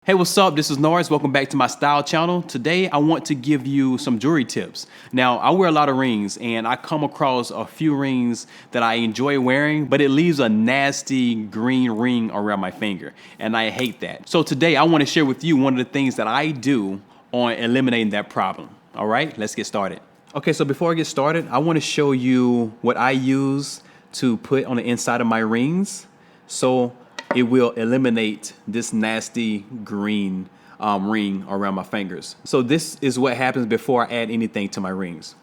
Hey, what's up? This is Norris. Welcome back to my style channel. Today, I want to give you some jewelry tips. Now, I wear a lot of rings and I come across a few rings that I enjoy wearing, but it leaves a nasty green ring around my finger, and I hate that. So today, I want to share with you one of the things that I do on eliminating that problem. All right, let's get started. Okay, so before I get started, I want to show you what I use to put on the inside of my rings. So it will eliminate this nasty green ring around my fingers. So this is what happens before I add anything to my rings.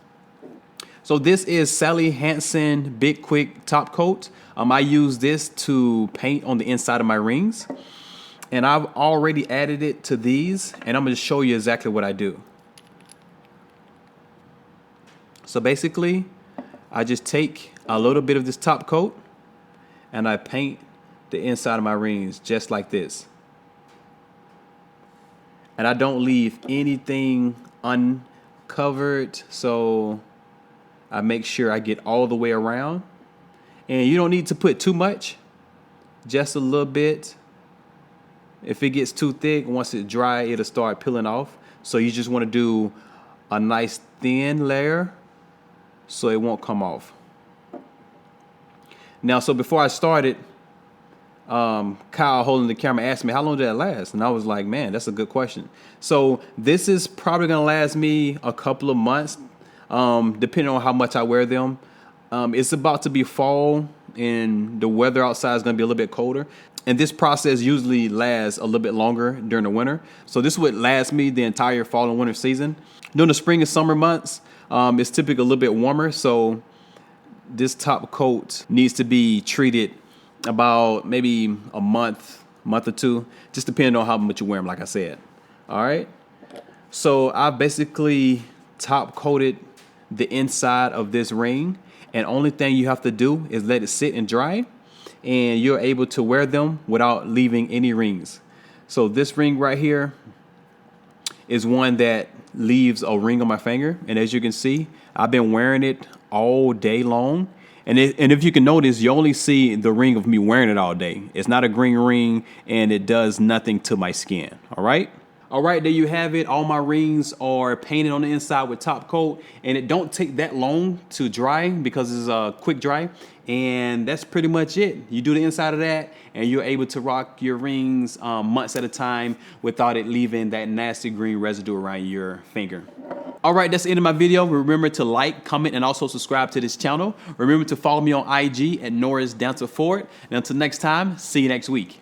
So this is Sally Hansen Big Quick Top Coat. I use this to paint on the inside of my rings. And I've already added it to these, and I'm gonna show you exactly what I do. So basically, I just take a little bit of this top coat and I paint the inside of my rings just like this. And I don't leave anything uncovered, so I make sure I get all the way around. And you don't need to put too much, just a little bit. If it gets too thick, once it dry, it'll start peeling off. So you just want to do a nice thin layer so it won't come off. Now, so before I started, Kyle holding the camera asked me, how long did that last? And I was like, man, that's a good question. So this is probably going to last me a couple of months, depending on how much I wear them. It's about to be fall and the weather outside is going to be a little bit colder. And this process usually lasts a little bit longer during the winter. So this would last me the entire fall and winter season. During the spring and summer months, it's typically a little bit warmer. So this top coat needs to be treated about maybe a month or two, just depending on how much you wear them, like I said. All right. So I basically top coated the inside of this ring, and only thing you have to do is let it sit and dry, and you're able to wear them without leaving any rings. So this ring right here is one that leaves a ring on my finger, and as you can see, I've been wearing it all day long. And if you can notice, you only see the ring of me wearing it all day. It's not a green ring, and it does nothing to my skin. All right. All right, there you have it. All my rings are painted on the inside with top coat, and it don't take that long to dry because it's a quick dry. And that's pretty much it. You do the inside of that, and you're able to rock your rings months at a time without it leaving that nasty green residue around your finger. All right, that's the end of my video. Remember to like, comment, and also subscribe to this channel. Remember to follow me on IG at Norris Danta. And until next time, see you next week.